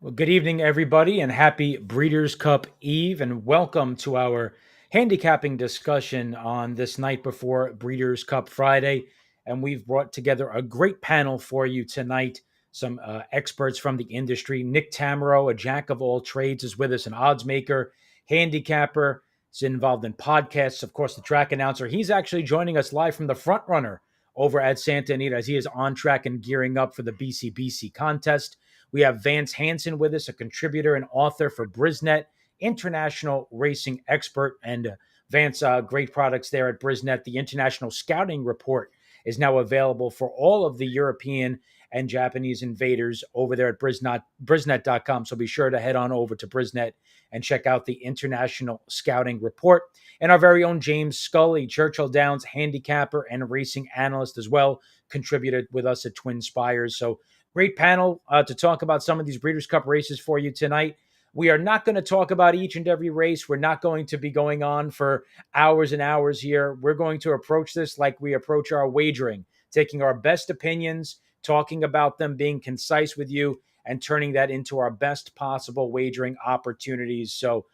Well, good evening, everybody, and happy Breeders' Cup Eve, and welcome to our handicapping discussion on this night before Breeders' Cup Friday. And we've brought together a great panel for you tonight. Some experts from the industry. Nick Tammaro, a jack of all trades, is with us, an odds maker, handicapper. He's involved in podcasts, of course, the track announcer. He's actually joining us live from the front runner over at Santa Anita as he is on track and gearing up for the BCBC contest. We have Vance Hanson with us, a contributor and author for Brisnet, international racing expert. And Vance, great products there at Brisnet. The International Scouting Report is now available for all of the European and Japanese invaders over there at Brisnet.com. So be sure to head on over to Brisnet and check out the International Scouting Report. And our very own James Scully, Churchill Downs handicapper and racing analyst as well, contributed with us at TwinSpires. So great panel to talk about some of these Breeders' Cup races for you tonight. We are not going to talk about each and every race. We're not going to be going on for hours and hours here. We're going to approach this like we approach our wagering, taking our best opinions, talking about them, being concise with you, and turning that into our best possible wagering opportunities. So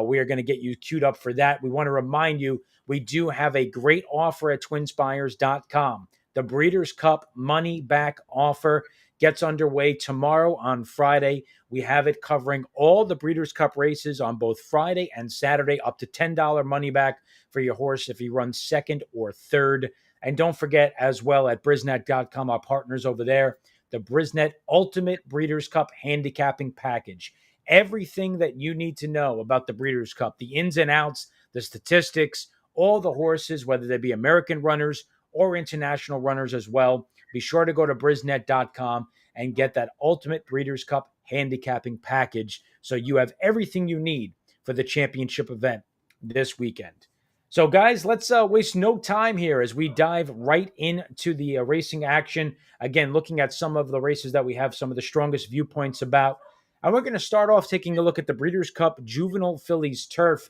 we are going to get you queued up for that. We want to remind you, we do have a great offer at TwinSpires.com. The Breeders' Cup money back offer gets underway tomorrow on Friday. We have it covering all the Breeders' Cup races on both Friday and Saturday, up to $10 money back for your horse if he runs second or third. And don't forget as well at Brisnet.com, our partners over there, the Brisnet Ultimate Breeders' Cup Handicapping Package. Everything that you need to know about the Breeders' Cup, the ins and outs, the statistics, all the horses, whether they be American runners or international runners as well. Be sure to go to Brisnet.com and get that Ultimate Breeders' Cup Handicapping Package so you have everything you need for the championship event this weekend. So, guys, let's waste no time here as we dive right into the racing action. Again, looking at some of the races that we have some of the strongest viewpoints about. And we're going to start off taking a look at the Breeders' Cup Juvenile Fillies Turf.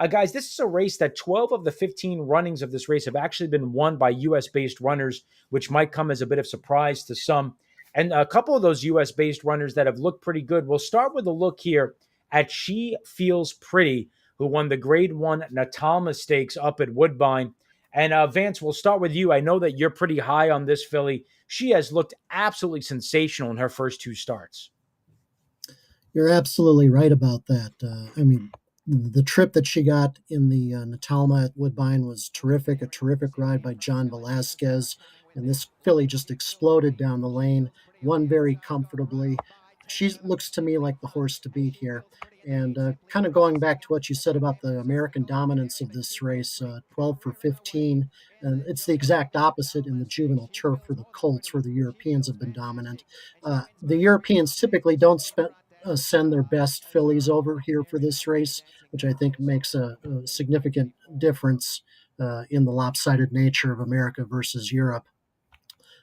Guys, this is a race that 12 of the 15 runnings of this race have actually been won by U.S.-based runners, which might come as a bit of surprise to some. And a couple of those U.S.-based runners that have looked pretty good. We'll start with a look here at She Feels Pretty, who won the Grade 1 Natalma Stakes up at Woodbine. And Vance, we'll start with you. I know that you're pretty high on this filly. She has looked absolutely sensational in her first two starts. You're absolutely right about that. The trip that she got in the Natalma at Woodbine was terrific, a terrific ride by John Velasquez. And this filly just exploded down the lane, won very comfortably. She looks to me like the horse to beat here. And kind of going back to what you said about the American dominance of this race, 12 for 15. And it's the exact opposite in the juvenile turf for the Colts, where the Europeans have been dominant. The Europeans typically don't send their best fillies over here for this race, which I think makes a significant difference in the lopsided nature of America versus Europe.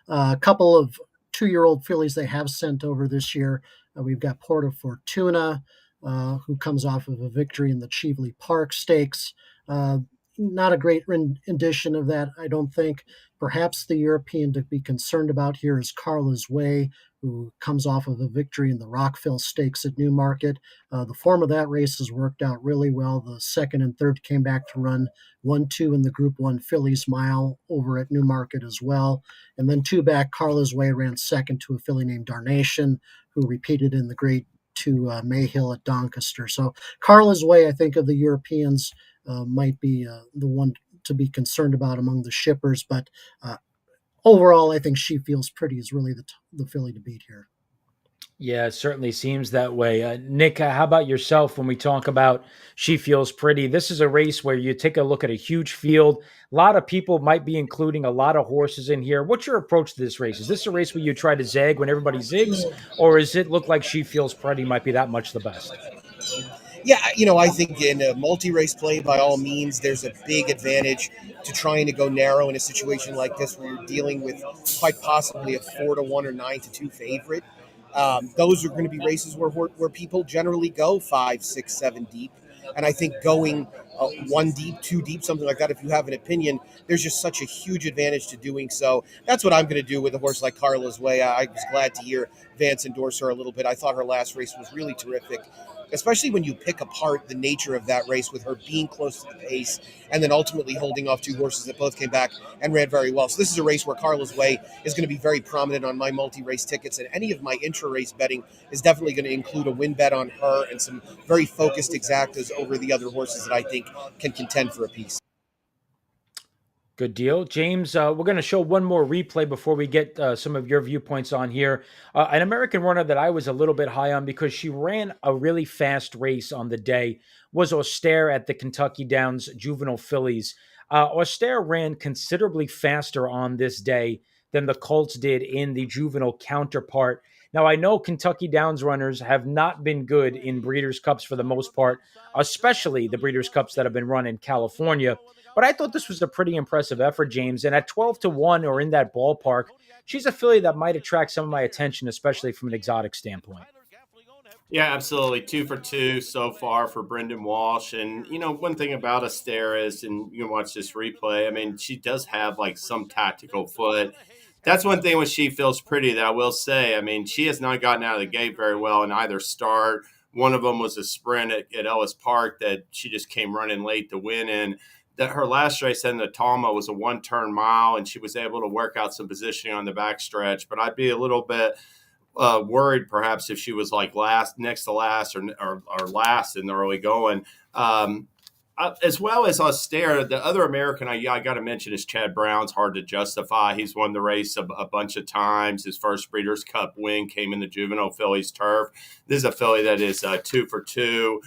A couple of 2-year-old fillies they have sent over this year. We've got Porta Fortuna, who comes off of a victory in the Cheveley Park Stakes. Not a great rendition of that, I don't think. Perhaps the European to be concerned about here is Carla's Way, who comes off of a victory in the Rockville Stakes at Newmarket. The form of that race has worked out really well. The second and third came back to run 1-2 in the Group 1 Fillies Mile over at Newmarket as well. And then two back, Carla's Way ran second to a filly named Darnation, who repeated in the Grade 2 Mayhill at Doncaster. So Carla's Way, I think, of the Europeans might be the one to be concerned about among the shippers. But overall, I think She Feels Pretty is really the filly to beat here. Yeah, it certainly seems that way. Nick, how about yourself when we talk about She Feels Pretty? This is a race where you take a look at a huge field. A lot of people might be including a lot of horses in here. What's your approach to this race? Is this a race where you try to zag when everybody zigs, or does it look like She Feels Pretty might be that much the best? Yeah, I think in a multi-race play, by all means, there's a big advantage to trying to go narrow in a situation like this where you're dealing with quite possibly a 4-1 or 9-2 favorite. Those are going to be races where people generally go 5, 6, 7 deep. And I think going one deep, two deep, something like that. If you have an opinion, there's just such a huge advantage to doing so. That's what I'm going to do with a horse like Carla's Way. I was glad to hear Vance endorse her a little bit. I thought her last race was really terrific, especially when you pick apart the nature of that race with her being close to the pace and then ultimately holding off two horses that both came back and ran very well. So this is a race where Carla's Way is going to be very prominent on my multi-race tickets, and any of my intra-race betting is definitely going to include a win bet on her and some very focused exactas over the other horses that I think can contend for a piece. Good deal. James, we're going to show one more replay before we get some of your viewpoints on here. An American runner that I was a little bit high on because she ran a really fast race on the day was Austere at the Kentucky Downs Juvenile Fillies. Austere ran considerably faster on this day than the Colts did in the Juvenile counterpart. Now, I know Kentucky Downs runners have not been good in Breeders' Cups for the most part, especially the Breeders' Cups that have been run in California. But I thought this was a pretty impressive effort, James. And at 12-1 or in that ballpark, she's a filly that might attract some of my attention, especially from an exotic standpoint. Yeah, absolutely. 2 for 2 so far for Brendan Walsh. And, one thing about Austere is, and you can watch this replay, I mean, she does have like some tactical foot. That's one thing when she feels pretty that I will say. I mean, she has not gotten out of the gate very well in either start. One of them was a sprint at Ellis Park that she just came running late to win in. That her last race in the Talma was a one-turn mile, and she was able to work out some positioning on the backstretch. But I'd be a little bit worried perhaps if she was like next to last or last in the early going. As well as Austere, the other American I got to mention is Chad Brown's Hard to Justify. He's won the race a bunch of times. His first Breeders' Cup win came in the Juvenile Fillies turf. This is a filly that is 2 for 2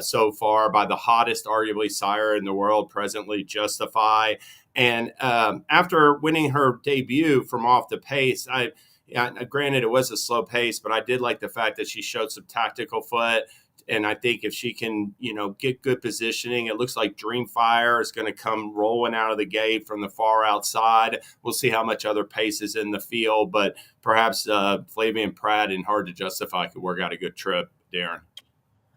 so far by the hottest, arguably, sire in the world presently, Justify. And after winning her debut from off the pace, granted it was a slow pace, but I did like the fact that she showed some tactical foot. And I think if she can, get good positioning, it looks like Dreamfire is going to come rolling out of the gate from the far outside. We'll see how much other pace is in the field, but perhaps Flavian Pratt and Hard to Justify could work out a good trip, Darin.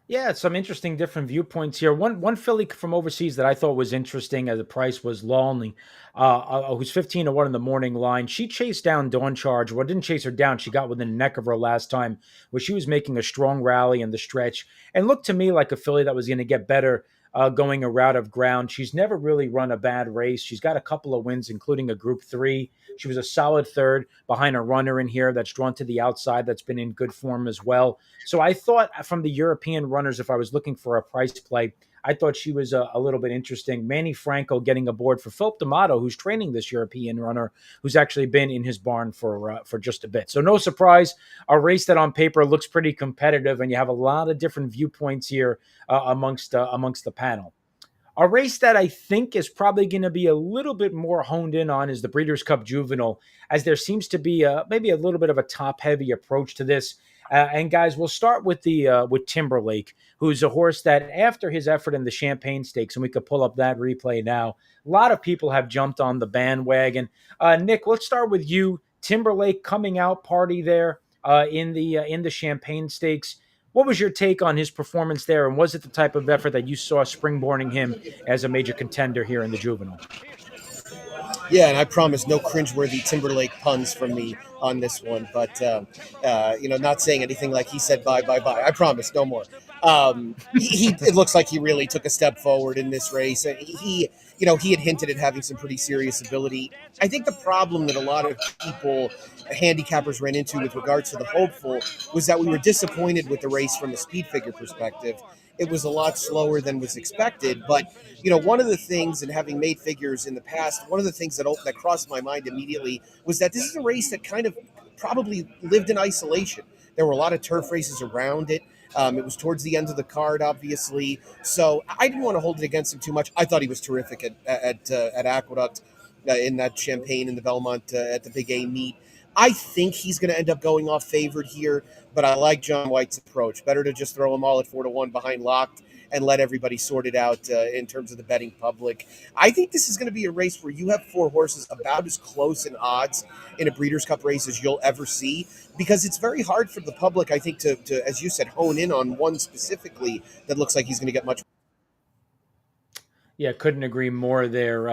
Yeah, some interesting different viewpoints here. One filly from overseas that I thought was interesting as the price was Lonely, who's 15-1 in the morning line. She chased down Dawn Charge. Well, didn't chase her down. She got within the neck of her last time, where she was making a strong rally in the stretch and looked to me like a filly that was going to get better going a route of ground. She's never really run a bad race. She's got a couple of wins, including a Group 3. She was a solid third behind a runner in here that's drawn to the outside that's been in good form as well. So I thought from the European runners, if I was looking for a price play, I thought she was a little bit interesting. Manny Franco getting aboard for Philip D'Amato, who's training this European runner, who's actually been in his barn for just a bit. So no surprise, a race that on paper looks pretty competitive, and you have a lot of different viewpoints here amongst the panel. A race that I think is probably going to be a little bit more honed in on is the Breeders' Cup Juvenile, as there seems to be maybe a little bit of a top-heavy approach to this. And guys, we'll start with with Timberlake, who's a horse that after his effort in the Champagne Stakes, and we could pull up that replay now, a lot of people have jumped on the bandwagon. Nick, let's start with you. Timberlake coming out party there in the Champagne Stakes. What was your take on his performance there, and was it the type of effort that you saw springboarding him as a major contender here in the Juvenile? Yeah, and I promise no cringeworthy Timberlake puns from me on this one, but not saying anything like he said bye. I promise, no more. It looks like he really took a step forward in this race. He had hinted at having some pretty serious ability. I think the problem that a lot of people, handicappers, ran into with regards to the hopeful was that we were disappointed with the race from a speed figure perspective. It was a lot slower than was expected, but one of the things, and having made figures in the past, one of the things that crossed my mind immediately was that this is a race that kind of probably lived in isolation. There were a lot of turf races around it. It was towards the end of the card, obviously. So I didn't want to hold it against him too much. I thought he was terrific at Aqueduct in that Champagne in the Belmont at the Big A meet. I think he's going to end up going off favored here, but I like John White's approach. Better to just throw them all at 4-1 behind locked and let everybody sort it out in terms of the betting public. I think this is going to be a race where you have four horses about as close in odds in a Breeders' Cup race as you'll ever see, because it's very hard for the public, I think, to as you said, hone in on one specifically that looks like he's going to get much. Yeah, couldn't agree more there.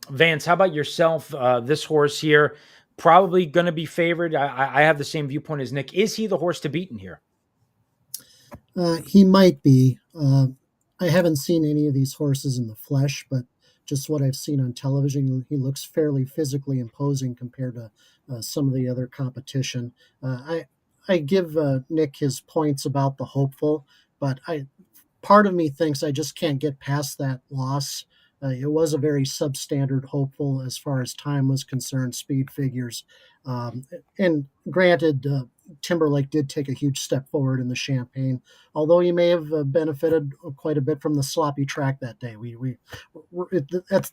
Vance, how about yourself? This horse here, probably going to be favored. I have the same viewpoint as Nick. Is he the horse to beat in here? He might be. I haven't seen any of these horses in the flesh, but just what I've seen on television, he looks fairly physically imposing compared to some of the other competition. I give Nick his points about the hopeful, but part of me thinks I just can't get past that loss. It was a very substandard hopeful as far as time was concerned, speed figures. And granted, Timberlake did take a huge step forward in the Champagne, although he may have benefited quite a bit from the sloppy track that day.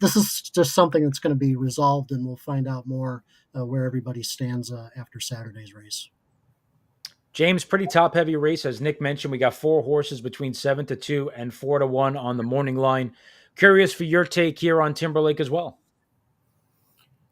This is just something that's going to be resolved, and we'll find out more where everybody stands after Saturday's race. James, pretty top heavy race. As Nick mentioned, we got 4 horses between 7-2 and 4-1 on the morning line. Curious for your take here on Timberlake as well.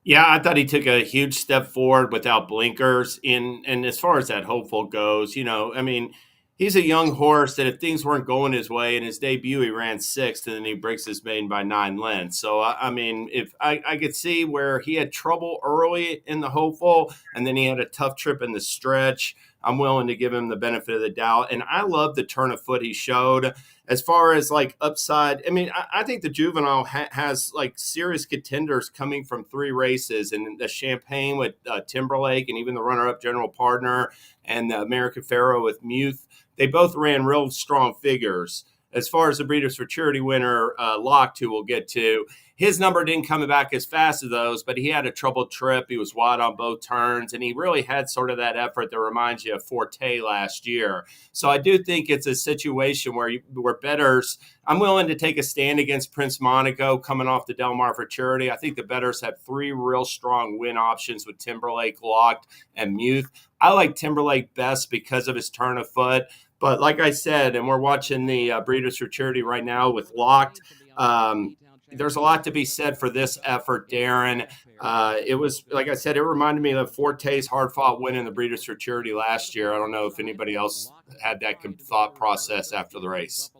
Yeah, I thought he took a huge step forward without blinkers. And as far as that hopeful goes, I mean, he's a young horse that if things weren't going his way in his debut, he ran 6th and then he breaks his maiden by 9 lengths. So, I mean, if I could see where he had trouble early in the hopeful and then he had a tough trip in the stretch, I'm willing to give him the benefit of the doubt. And I love the turn of foot he showed. As far as like upside, I mean, I think the Juvenile has like serious contenders coming from 3 races, and the Champagne with Timberlake and even the runner-up General Partner and the American Pharaoh with Muth. They both ran real strong figures. As far as the Breeders' Futurity winner, Locked, who we'll get to, his number didn't come back as fast as those, but he had a troubled trip. He was wide on both turns, and he really had sort of that effort that reminds you of Forte last year. So I do think it's a situation where bettors, I'm willing to take a stand against Prince Monaco coming off the Del Mar Futurity. I think the bettors have 3 real strong win options with Timberlake, Locked, and Muth. I like Timberlake best because of his turn of foot. But like I said, and we're watching the Breeders' Futurity right now with Locked, there's a lot to be said for this effort, Darin. It was, like I said, it reminded me of Forte's hard-fought win in the Breeders' Futurity last year. I don't know if anybody else had that thought process after the race.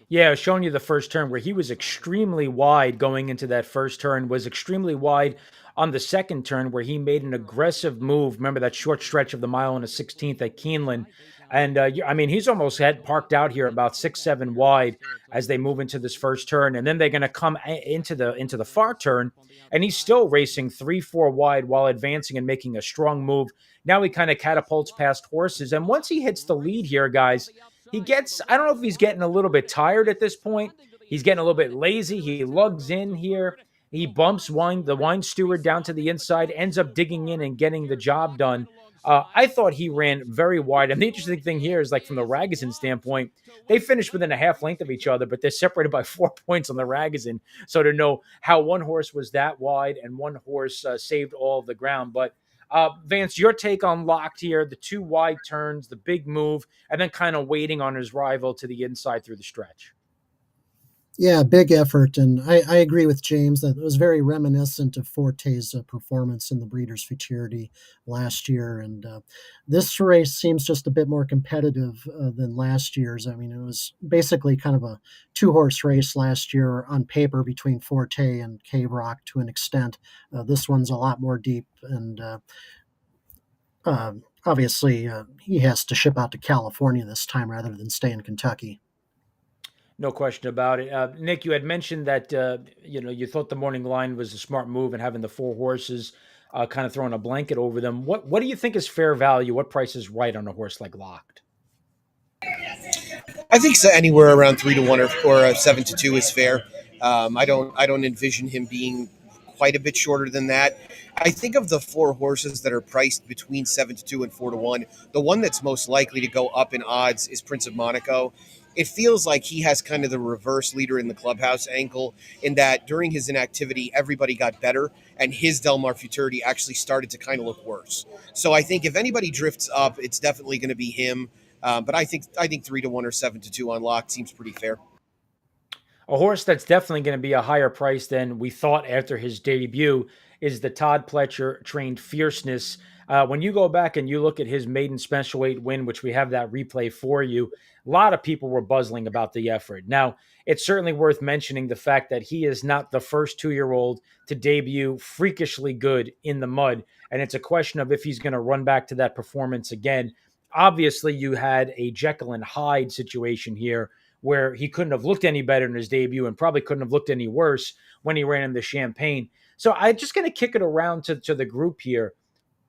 Yeah, I was showing you the first turn where he was extremely wide going into that first turn, was extremely wide on the second turn where he made an aggressive move. Remember that short stretch of the mile and a 16th at Keeneland. And I mean, he's almost had parked out here about 6-7 wide as they move into this first turn, and then they're going to come into the far turn, and he's still racing 3-4 wide while advancing and making a strong move. Now he kind of catapults past horses, and once he hits the lead here, guys, he gets, I don't know if he's getting a little bit tired at this point. He's getting a little bit lazy. He lugs in here. He bumps the wine steward down to the inside, ends up digging in and getting the job done. I thought he ran very wide. And the interesting thing here is, like, from the Ragozin standpoint, they finished within a half length of each other, but they're separated by 4 points on the Ragozin. So to know how one horse was that wide and one horse saved all of the ground. But Vance, your take on Locked here, the 2 wide turns, the big move, and then kind of waiting on his rival to the inside through the stretch. Yeah, big effort. And I agree with James that it was very reminiscent of Forte's performance in the Breeders' Futurity last year. And this race seems just a bit more competitive than last year's. I mean, it was basically kind of a 2-horse race last year on paper between Forte and K-Rock to an extent. This one's a lot more deep. And obviously, he has to ship out to California this time rather than stay in Kentucky. No question about it. Nick, you had mentioned that you thought the morning line was a smart move and having the 4 horses kind of throwing a blanket over them. What do you think is fair value? What price is right on a horse like Locked? I think so, anywhere around 3-1 or 7-2 is fair. I don't envision him being quite a bit shorter than that. I think of the 4 horses that are priced between 7-2 and 4-1, the one that's most likely to go up in odds is Prince of Monaco. It feels like he has kind of the reverse leader in the clubhouse ankle, in that during his inactivity, everybody got better, and his Del Mar Futurity actually started to kind of look worse. So I think if anybody drifts up, it's definitely going to be him. But I think 3-1 or 7-2 on Locked seems pretty fair. A horse that's definitely going to be a higher price than we thought after his debut is the Todd Pletcher trained Fierceness. When you go back and you look at his maiden special weight win, which we have that replay for you, a lot of people were buzzing about the effort. Now, it's certainly worth mentioning the fact that he is not the first 2-year-old to debut freakishly good in the mud. And it's a question of if he's going to run back to that performance again. Obviously, you had a Jekyll and Hyde situation here where he couldn't have looked any better in his debut and probably couldn't have looked any worse when he ran in the Champagne. So I'm just going to kick it around to the group here.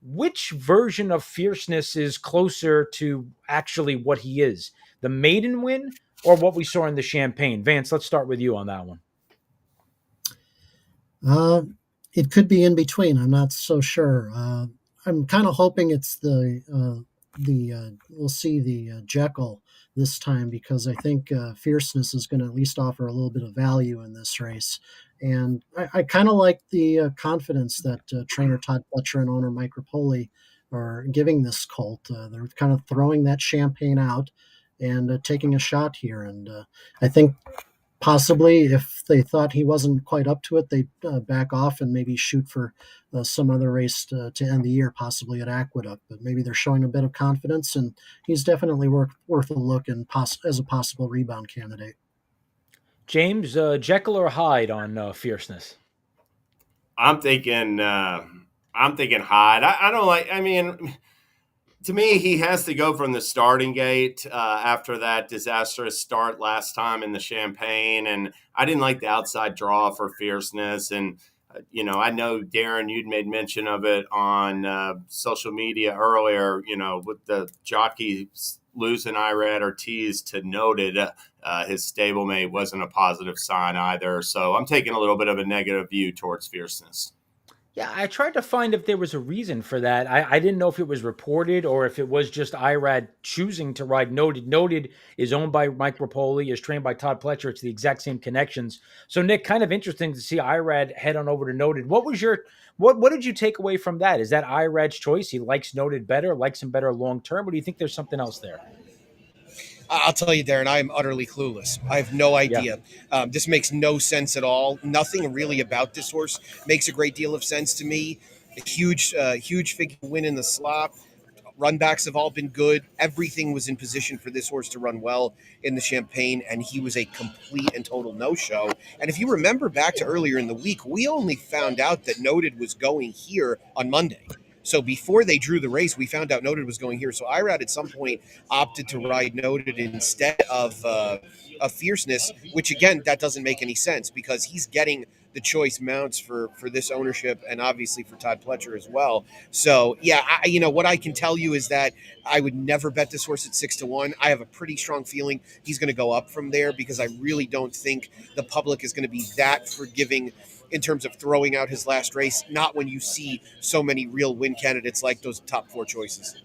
Which version of Fierceness is closer to actually what he is? The maiden win or what we saw in the Champagne? Vance, let's start with you on that one. It could be in between. I'm not so sure. I'm kind of hoping it's we'll see the Jekyll this time, because I think Fierceness is going to at least offer a little bit of value in this race. And I kind of like the confidence that trainer Todd Pletcher and owner Mike Rapoli are giving this colt. They're kind of throwing that Champagne out and taking a shot here. And I think possibly if they thought he wasn't quite up to it, they'd back off and maybe shoot for some other race to end the year, possibly at Aqueduct. But maybe they're showing a bit of confidence, and he's definitely worth a look and as a possible rebound candidate. James, Jekyll or Hyde on Fierceness? I'm thinking Hyde. I don't like. I mean, to me, he has to go from the starting gate after that disastrous start last time in the Champagne, and I didn't like the outside draw for Fierceness. And I know Darin, you'd made mention of it on social media earlier. With the jockey losing Irad Ortiz to Noted, his stablemate wasn't a positive sign either. So I'm taking a little bit of a negative view towards Fierceness. Yeah, I tried to find if there was a reason for that. I didn't know if it was reported or if it was just Irad choosing to ride Noted. Noted is owned by Mike Rapoli, is trained by Todd Pletcher. It's the exact same connections. So, Nick, kind of interesting to see Irad head on over to Noted. What did you take away from that? Is that Irad's choice? He likes Noted better, likes him better long term, or do you think there's something else there? I'll tell you, Darin, I am utterly clueless. I have no idea. Yeah. This makes no sense at all. Nothing really about this horse makes a great deal of sense to me. A huge figure win in the slop. Runbacks have all been good. Everything was in position for this horse to run well in the Champagne, and he was a complete and total no-show. And if you remember back to earlier in the week, we only found out that Noted was going here on Monday. So before they drew the race, we found out Noted was going here. So Irad at some point opted to ride Noted instead of Fierceness, which, again, that doesn't make any sense because he's getting the choice mounts for this ownership and obviously for Todd Pletcher as well. So, yeah, what I can tell you is that I would never bet this horse at 6-1. I have a pretty strong feeling he's going to go up from there because I really don't think the public is going to be that forgiving in terms of throwing out his last race, not when you see so many real win candidates like those top 4 choices.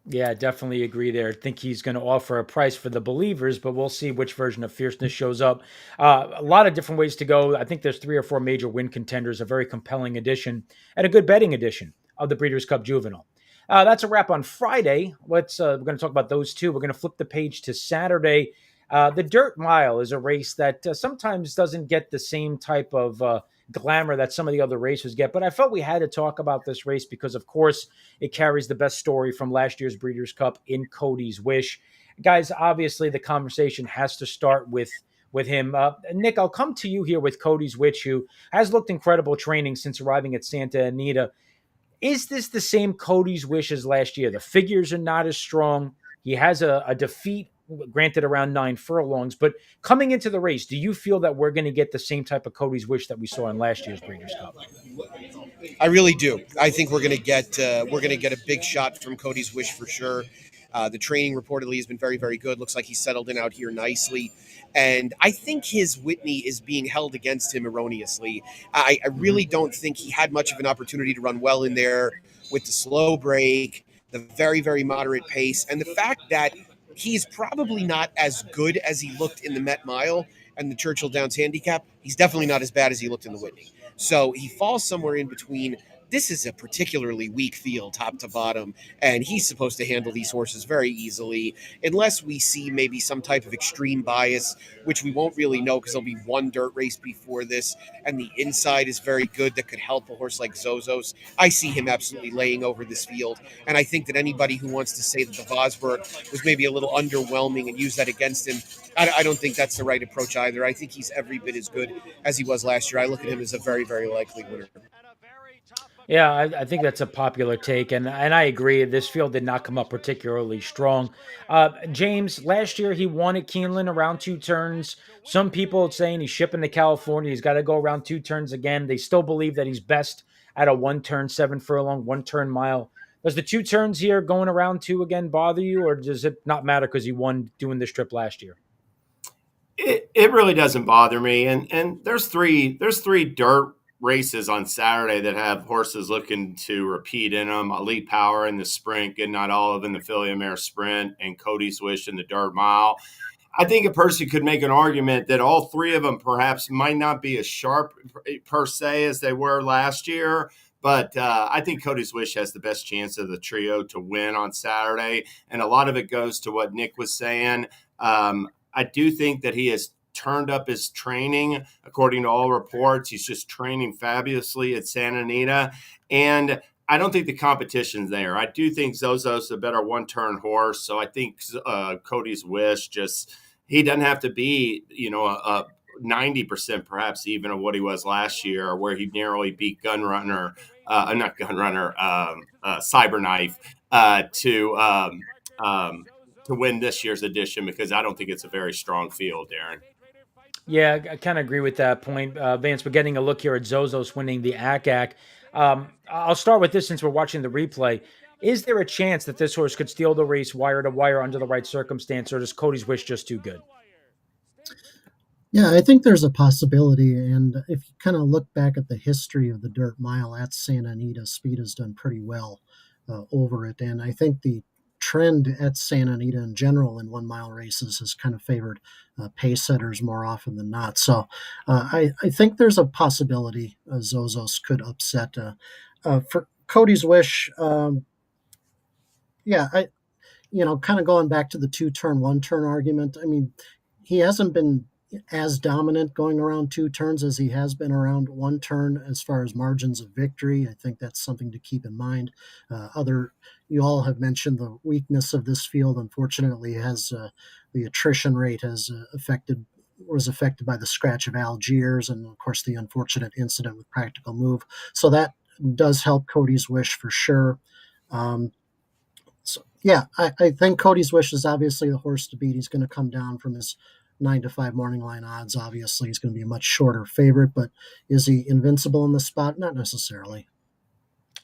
Yeah, definitely agree there. I think he's going to offer a price for the believers, but we'll see which version of Fierceness shows up. A lot of different ways to go. I think there's 3 or 4 major win contenders, a very compelling edition, and a good betting edition of the Breeders' Cup Juvenile. That's a wrap on Friday. We're going to talk about those 2. We're going to flip the page to Saturday. The Dirt Mile is a race that sometimes doesn't get the same type of glamour that some of the other races get, but I felt we had to talk about this race because, of course, it carries the best story from last year's Breeders' Cup in Cody's Wish. Guys, obviously the conversation has to start with him. Nick, I'll come to you here with Cody's Wish, who has looked incredible training since arriving at Santa Anita. Is this the same Cody's Wish as last year? The figures are not as strong. He has a defeat, granted around 9 furlongs, but coming into the race, do you feel that we're going to get the same type of Cody's Wish that we saw in last year's Breeders' Cup? I really do. I think we're going to get a big shot from Cody's Wish for sure. The training reportedly has been very, very good. Looks like he's settled in out here nicely. And I think his Whitney is being held against him erroneously. I really don't think he had much of an opportunity to run well in there with the slow break, the very, very moderate pace, and the fact that he's probably not as good as he looked in the Met Mile and the Churchill Downs Handicap. He's definitely not as bad as he looked in the Whitney. So he falls somewhere in between. this is a particularly weak field top to bottom, and he's supposed to handle these horses very easily, unless we see maybe some type of extreme bias, which we won't really know because there'll be one dirt race before this, and the inside is very good that could help a horse like Zozos. I see him absolutely laying over this field, and I think that anybody who wants to say that the Vosburg was maybe a little underwhelming and use that against him, I don't think that's the right approach either. I think he's every bit as good as he was last year. I look at him as a very, very likely winner. Yeah, I think that's a popular take, and I agree. This field did not come up particularly strong. James, last year he won at Keeneland around 2 turns. Some people saying he's shipping to California. He's got to go around 2 turns again. They still believe that he's best at a 1 turn 7 furlong, 1 turn mile. Does the 2 turns here going around two again bother you, or does it not matter because he won doing this trip last year? It really doesn't bother me. And there's three dirt races on Saturday that have horses looking to repeat in them. Elite Power in the sprint, Good Night Olive in the Filly and Mare sprint, and Cody's Wish in the dirt mile. I think a person could make an argument that all three of them perhaps might not be as sharp per se as they were last year. But I think Cody's Wish has the best chance of the trio to win on Saturday. And a lot of it goes to what Nick was saying. I do think that he has turned up his training. According to all reports, he's just training fabulously at Santa Anita. And I don't think the competition's there. I do think Zozo's a better 1-turn horse. So I think Cody's Wish he doesn't have to be, a 90% perhaps even of what he was last year, where he narrowly beat Cyberknife to win this year's edition, because I don't think it's a very strong field, Darin. Yeah, I kind of agree with that point, Vance. We're getting a look here at Zozos winning the ACAC. I'll start with this since we're watching the replay. Is there a chance that this horse could steal the race wire to wire under the right circumstance, or is Cody's Wish just too good? Yeah, I think there's a possibility. And if you kind of look back at the history of the dirt mile at Santa Anita, Speed has done pretty well over it. And I think the trend at Santa Anita in general in 1 mile races has kind of favored pace setters more often than not. So I think there's a possibility Zozos could upset. For Cody's Wish, kind of going back to the 2-turn, 1-turn argument. I mean, he hasn't been as dominant going around 2 turns as he has been around 1 turn as far as margins of victory. I think that's something to keep in mind. You all have mentioned the weakness of this field. Unfortunately, the attrition rate was affected by the scratch of Algiers and, of course, the unfortunate incident with Practical Move. So that does help Cody's Wish for sure. I think Cody's Wish is obviously the horse to beat. He's going to come down from his 9-5 morning line odds. Obviously, he's going to be a much shorter favorite, but is he invincible in the spot? Not necessarily.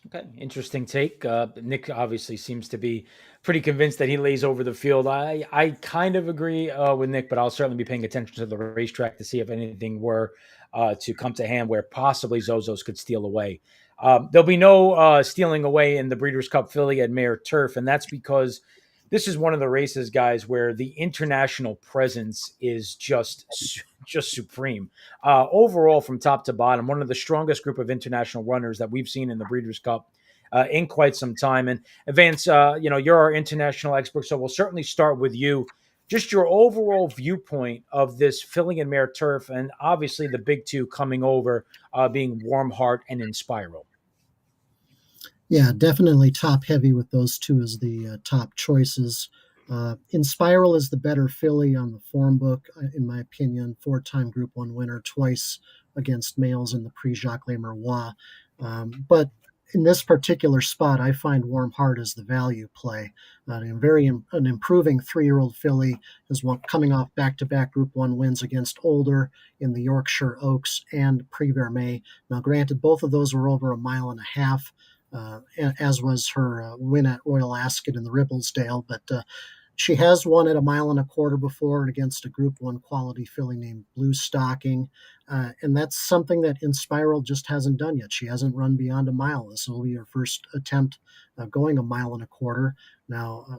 Okay, interesting take. Nick obviously seems to be pretty convinced that he lays over the field. I kind of agree with Nick, but I'll certainly be paying attention to the racetrack to see if anything were to come to hand where possibly Zozos could steal away. There'll be no stealing away in the Breeders' Cup Filly and Mare Turf, and that's because this is one of the races, guys, where the international presence is just supreme. Overall, from top to bottom, one of the strongest group of international runners that we've seen in the Breeders' Cup in quite some time. And Vance, you're our international expert, so we'll certainly start with you. Just your overall viewpoint of this Filly and Mare Turf, and obviously the big two coming over being Warm Heart and Inspiral. Yeah, definitely top heavy with those two as the top choices. Inspiral is the better filly on the form book, in my opinion. 4-time Group 1 winner, twice against males in the Prix Jacques Lemerroy. But in this particular spot, I find Warm Heart as the value play. An improving 3-year-old filly is coming off back-to-back Group 1 wins against Older in the Yorkshire Oaks and Prix Vermeil. Now, granted, both of those were over 1.5 miles. As was her win at Royal Ascot in the Ribblesdale, but she has won at 1.25 miles before against a Group 1 quality filly named Blue Stocking, and that's something that Inspiral just hasn't done yet. She hasn't run beyond 1 mile. This will be her first attempt going 1.25 miles.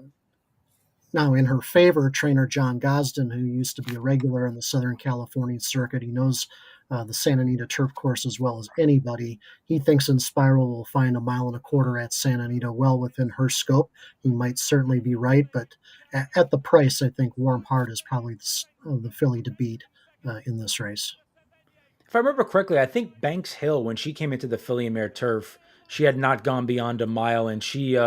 Now, in her favor, trainer John Gosden, who used to be a regular in the Southern California circuit, he knows the Santa Anita turf course as well as anybody. He thinks Inspiral will find 1.25 miles at Santa Anita well within her scope. He might certainly be right, but at the price, I think Warm Heart is probably the filly to beat in this race. If I remember correctly, I think Banks Hill, when she came into the Filly and Mare turf, she had not gone beyond a mile, and she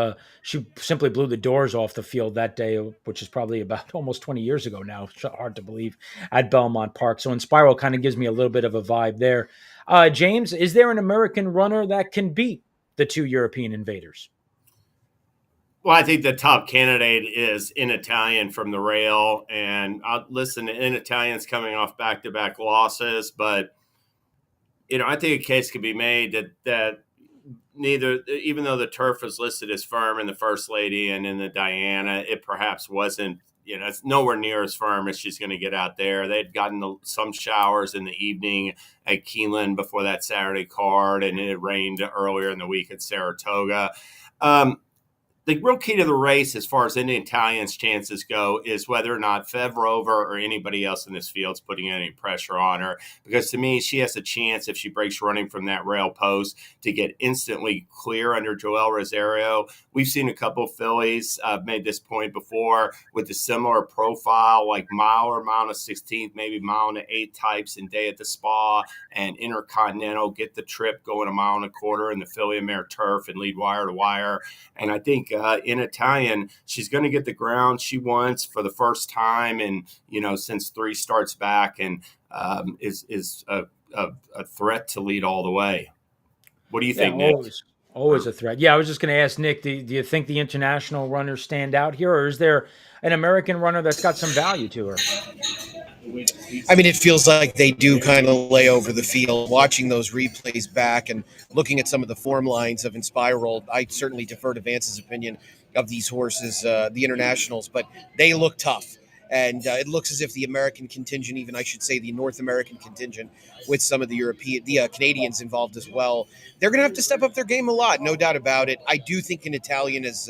simply blew the doors off the field that day, which is probably about almost 20 years ago now. It's hard to believe, at Belmont Park. So Inspiral kind of gives me a little bit of a vibe there. James, is there an American runner that can beat the two European invaders? Well, I think the top candidate is In Italian from the rail. And listen, In Italian's coming off back-to-back losses, but I think a case could be made that neither, even though the turf was listed as firm in the First Lady and in the Diana, it perhaps wasn't. It's nowhere near as firm as she's going to get out there. They'd gotten some showers in the evening at Keeneland before that Saturday card, and it rained earlier in the week at Saratoga. The real key to the race, as far as any Italian's chances go, is whether or not Fev Rover or anybody else in this field is putting any pressure on her. Because to me, she has a chance, if she breaks running from that rail post, to get instantly clear under Joel Rosario. We've seen a couple of fillies made this point before with a similar profile, like mile or mile and a 16th, maybe mile and an 8 types in Day at the Spa and Intercontinental, get the trip going 1.25 miles in the Filly and Mare turf and lead wire to wire. And I think In Italian, she's going to get the ground she wants for the first time, and since 3 starts back, and is a threat to lead all the way. What do you think, Nick? Always a threat. Yeah, I was just going to ask Nick, do you think the international runners stand out here, or is there an American runner that's got some value to her? I mean, it feels like they do kind of lay over the field. Watching those replays back and looking at some of the form lines of Inspiral, I certainly defer to Vance's opinion of these horses, the internationals, but they look tough. And it looks as if the American contingent, even I should say the North American contingent, with some of the Canadians involved as well, they're going to have to step up their game a lot, no doubt about it. I do think an Italian, as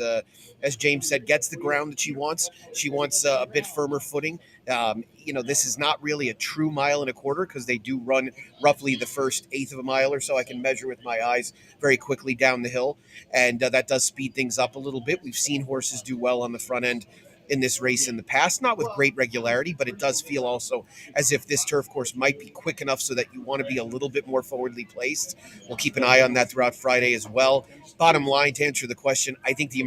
James said, gets the ground that she wants. She wants a bit firmer footing. This is not really a true 1.25 miles because they do run roughly the first 1/8 of a mile or so. I can measure with my eyes very quickly down the hill, and that does speed things up a little bit. We've seen horses do well on the front end in this race in the past, not with great regularity, but it does feel also as if this turf course might be quick enough so that you want to be a little bit more forwardly placed. We'll keep an eye on that throughout Friday as well. Bottom line, to answer the question, I think the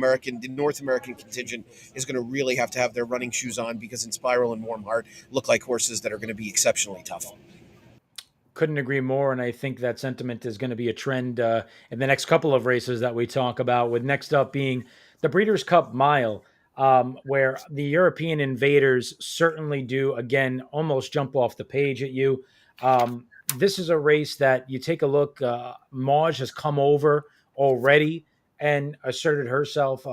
North American contingent is going to really have to have their running shoes on, because Inspiral and Warm Heart look like horses that are going to be exceptionally tough. Couldn't agree more, and I think that sentiment is going to be a trend in the next couple of races that we talk about, with next up being the Breeders' Cup Mile. Where the European invaders certainly do, again, almost jump off the page at you. This is a race that you take a look, Maj has come over already and asserted herself.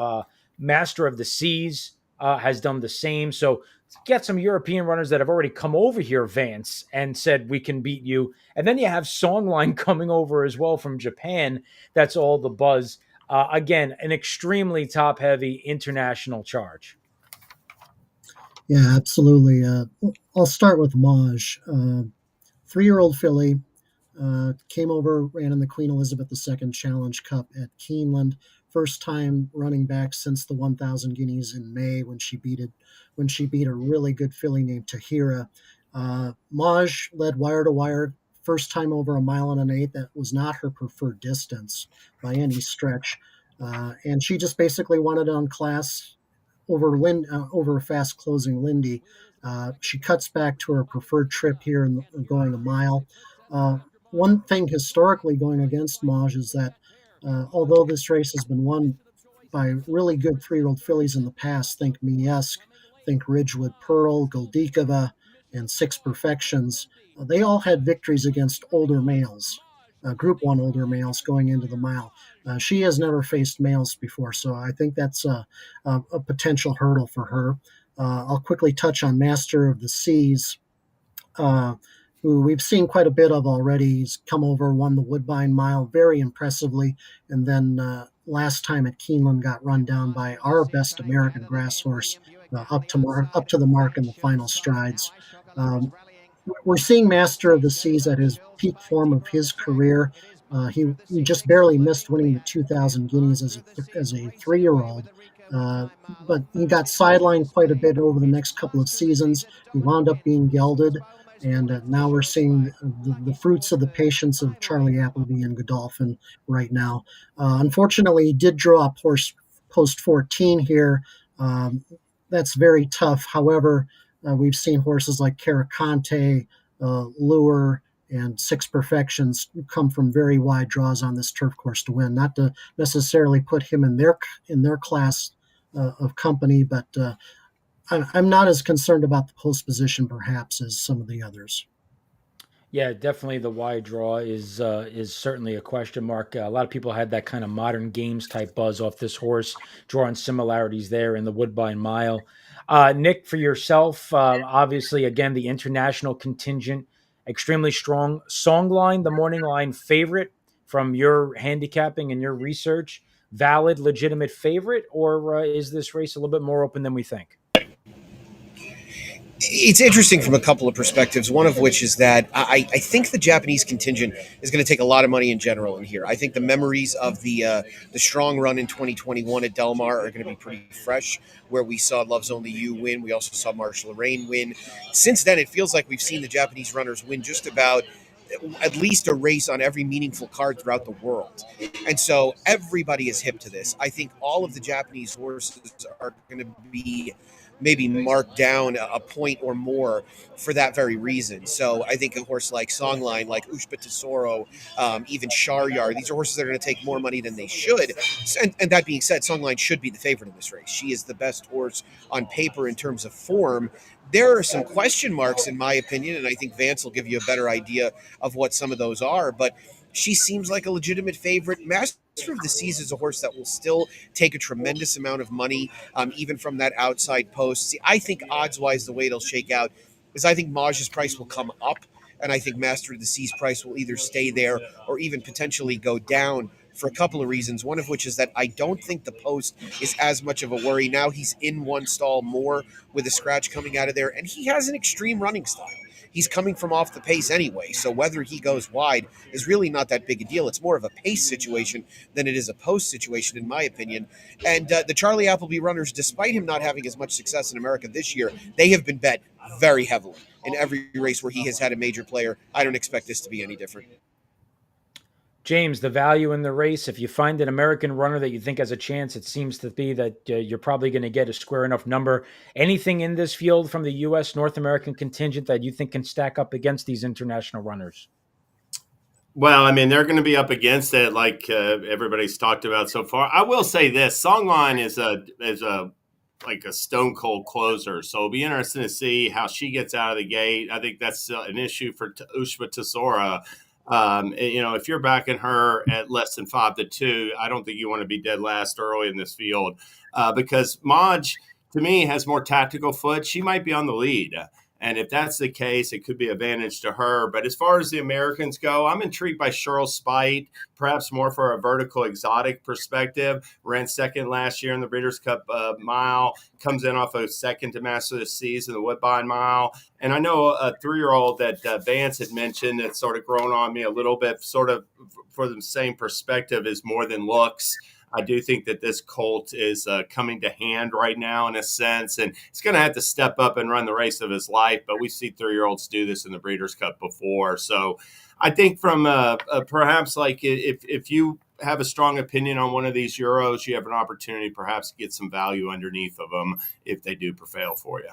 Master of the Seas has done the same. So get some European runners that have already come over here, Vance, and said, we can beat you. And then you have Songline coming over as well from Japan. That's all the buzz. Again, an extremely top-heavy international charge. Yeah, absolutely. I'll start with Maj. 3-year-old filly, came over, ran in the Queen Elizabeth II Challenge Cup at Keeneland. First time running back since the 1,000 Guineas in May, when she beat a really good filly named Tahira. Maj led wire to wire. First time over 1.1 miles. That was not her preferred distance by any stretch. And she just basically wanted on class over a fast closing Lindy. She cuts back to her preferred trip here and going 1 mile. One thing historically going against Maj is that although this race has been won by really good 3-year-old fillies in the past, think Miesk, think Ridgewood Pearl, Goldikova, and Six Perfections, they all had victories against older males, Group 1 older males going into the mile. She has never faced males before, so I think that's a potential hurdle for her. I'll quickly touch on Master of the Seas, who we've seen quite a bit of already. He's come over, won the Woodbine Mile very impressively, and then last time at Keeneland got run down by our best American grass horse, up to the mark in the final strides. we're seeing Master of the Seas at his peak form of his career. He just barely missed winning the 2,000 guineas as a 3-year-old, but he got sidelined quite a bit over the next couple of seasons. He wound up being gelded, and now we're seeing the fruits of the patience of Charlie Appleby and Godolphin right now. Unfortunately, he did draw up horse post 14 here. That's very tough. However, we've seen horses like Caracante, Lure, and Six Perfections come from very wide draws on this turf course to win. Not to necessarily put him in their class of company, but I'm not as concerned about the post position perhaps as some of the others. Yeah, definitely the wide draw is certainly a question mark. A lot of people had that kind of modern games type buzz off this horse, drawing similarities there in the Woodbine Mile. Nick, for yourself, obviously, again, the international contingent, extremely strong. Songline, the morning line favorite from your handicapping and your research, valid, legitimate favorite, or is this race a little bit more open than we think? It's interesting from a couple of perspectives. One of which is that I think the Japanese contingent is going to take a lot of money in general in here. I think the memories of the strong run in 2021 at Del Mar are going to be pretty fresh, where we saw Love's Only You win. We also saw Marshall Lorraine win. Since then, it feels like we've seen the Japanese runners win just about at least a race on every meaningful card throughout the world. And so everybody is hip to this. I think all of the Japanese horses are going to be maybe marked down a point or more for that very reason. So I think a horse like Songline, like Ushba Tesoro, even Sharyar, these are horses that are going to take more money than they should. And that being said, Songline should be the favorite in this race. She is the best horse on paper in terms of form. There are some question marks, in my opinion, and I think Vance will give you a better idea of what some of those are, but she seems like a legitimate favorite. Master of the Seas is a horse that will still take a tremendous amount of money, even from that outside post. See, I think odds-wise, the way it'll shake out is I think Maj's price will come up, and I think Master of the Seas price will either stay there or even potentially go down for a couple of reasons, one of which is that I don't think the post is as much of a worry. Now he's in one stall more with a scratch coming out of there, and he has an extreme running style. He's coming from off the pace anyway, so whether he goes wide is really not that big a deal. It's more of a pace situation than it is a post situation, in my opinion. And the Charlie Appleby runners, despite him not having as much success in America this year, they have been bet very heavily in every race where he has had a major player. I don't expect this to be any different. James, the value in the race, if you find an American runner that you think has a chance, it seems to be that you're probably going to get a square enough number. Anything in this field from the U.S. North American contingent that you think can stack up against these international runners? Well, I mean, they're going to be up against it like everybody's talked about so far. I will say this, Songline is like a stone cold closer. So it'll be interesting to see how she gets out of the gate. I think that's an issue for Ushba Tesora. If you're backing her at less than 5-2, I don't think you want to be dead last early in this field because Maj, to me, has more tactical foot. She might be on the lead. And if that's the case, it could be advantage to her. But as far as the Americans go, I'm intrigued by Cheryl Spite, perhaps more for a vertical exotic perspective. Ran second last year in the Breeders' Cup Mile, comes in off a second to Master of the Seas in the Woodbine Mile. And I know a 3-year-old that Vance had mentioned that's sort of grown on me a little bit, sort of for the same perspective is More Than Looks. I do think that this colt is coming to hand right now in a sense, and he's going to have to step up and run the race of his life. But we see 3-year-olds do this in the Breeders' Cup before. So I think from perhaps like if you have a strong opinion on one of these Euros, you have an opportunity perhaps to get some value underneath of them if they do prevail for you.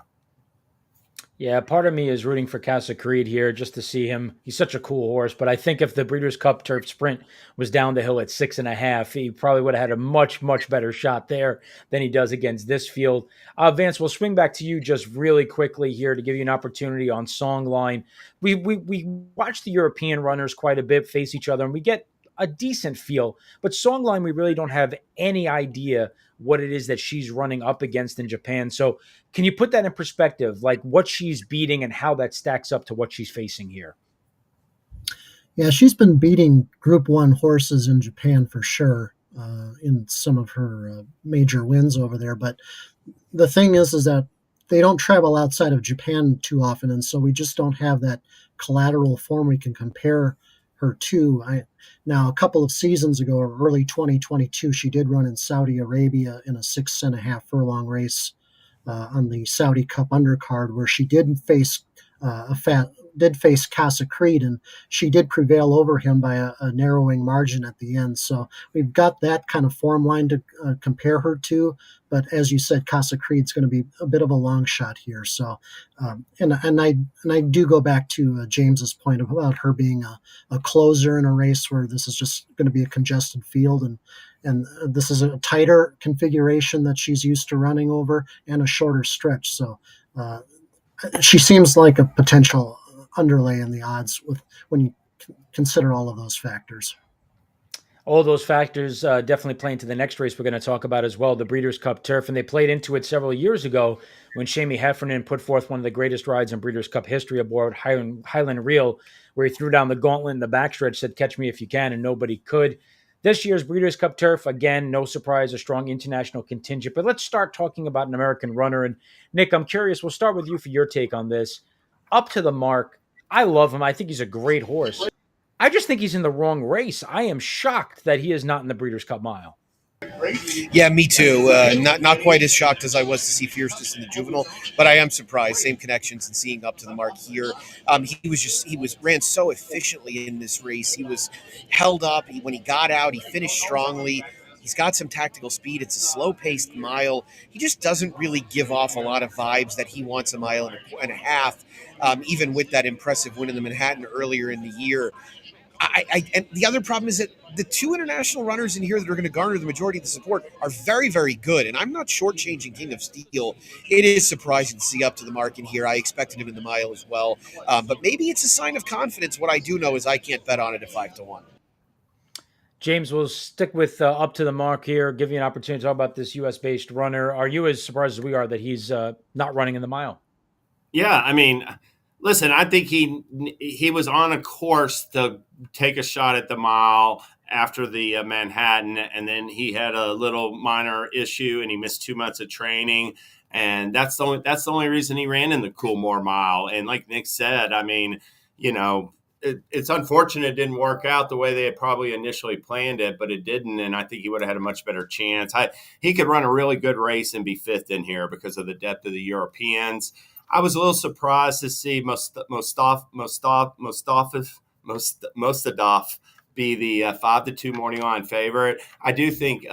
Yeah, part of me is rooting for Casa Creed here just to see him. He's such a cool horse, but I think if the Breeders' Cup Turf Sprint was down the hill at 6.5, he probably would have had a much, much better shot there than he does against this field. Vance, we'll swing back to you just really quickly here to give you an opportunity on Songline. We watch the European runners quite a bit face each other, and we get a decent feel, but Songline, we really don't have any idea what it is that she's running up against in Japan. So can you put that in perspective, like what she's beating and how that stacks up to what she's facing here? Yeah, she's been beating Group 1 horses in Japan for sure in some of her major wins over there. But the thing is that they don't travel outside of Japan too often, and so we just don't have that collateral form we can compare her to. Now, a couple of seasons ago, or early 2022, she did run in Saudi Arabia in a 6.5 furlong race on the Saudi Cup undercard, where she did face Casa Creed, and she did prevail over him by a narrowing margin at the end. So we've got that kind of form line to compare her to. But as you said, Casa Creed's going to be a bit of a long shot here. So, and I do go back to James's point about her being a closer in a race where this is just going to be a congested field, and this is a tighter configuration that she's used to running over and a shorter stretch. So she seems like a potential underlay in the odds when you consider all of those factors. All those factors definitely play into the next race we're going to talk about as well, the Breeders' Cup Turf. And they played into it several years ago when Shamie Heffernan put forth one of the greatest rides in Breeders' Cup history aboard Highland Reel, where he threw down the gauntlet in the backstretch, said, "Catch me if you can," and nobody could. This year's Breeders' Cup Turf, again, no surprise, a strong international contingent. But let's start talking about an American runner. And Nick, I'm curious, we'll start with you for your take on this. Up to the Mark, I love him. I think he's a great horse. I just think he's in the wrong race. I am shocked that he is not in the Breeders' Cup Mile. Yeah, me too. Not quite as shocked as I was to see Fierceness in the Juvenile, but I am surprised. Same connections and seeing Up to the Mark here. He ran so efficiently in this race. He was held up. When he got out, he finished strongly. He's got some tactical speed. It's a slow-paced mile. He just doesn't really give off a lot of vibes that he wants a mile and a half, even with that impressive win in the Manhattan earlier in the year. And the other problem is that the two international runners in here that are going to garner the majority of the support are very, very good. And I'm not shortchanging King of Steel. It is surprising to see Up to the Mark in here. I expected him in the mile as well. But maybe it's a sign of confidence. What I do know is I can't bet on it at 5-1. James, we'll stick with Up to the Mark here, give you an opportunity to talk about this U.S.-based runner. Are you as surprised as we are that he's not running in the mile? Yeah, I mean, listen, I think he was on a course to take a shot at the mile after the Manhattan, and then he had a little minor issue, and he missed 2 months of training, and that's the only reason he ran in the Coolmore Mile. And like Nick said, I mean, it's unfortunate it didn't work out the way they had probably initially planned it, but it didn't, and I think he would have had a much better chance. He could run a really good race and be fifth in here because of the depth of the Europeans. I was a little surprised to see Mostadov be the 5-2 morning line favorite. I do think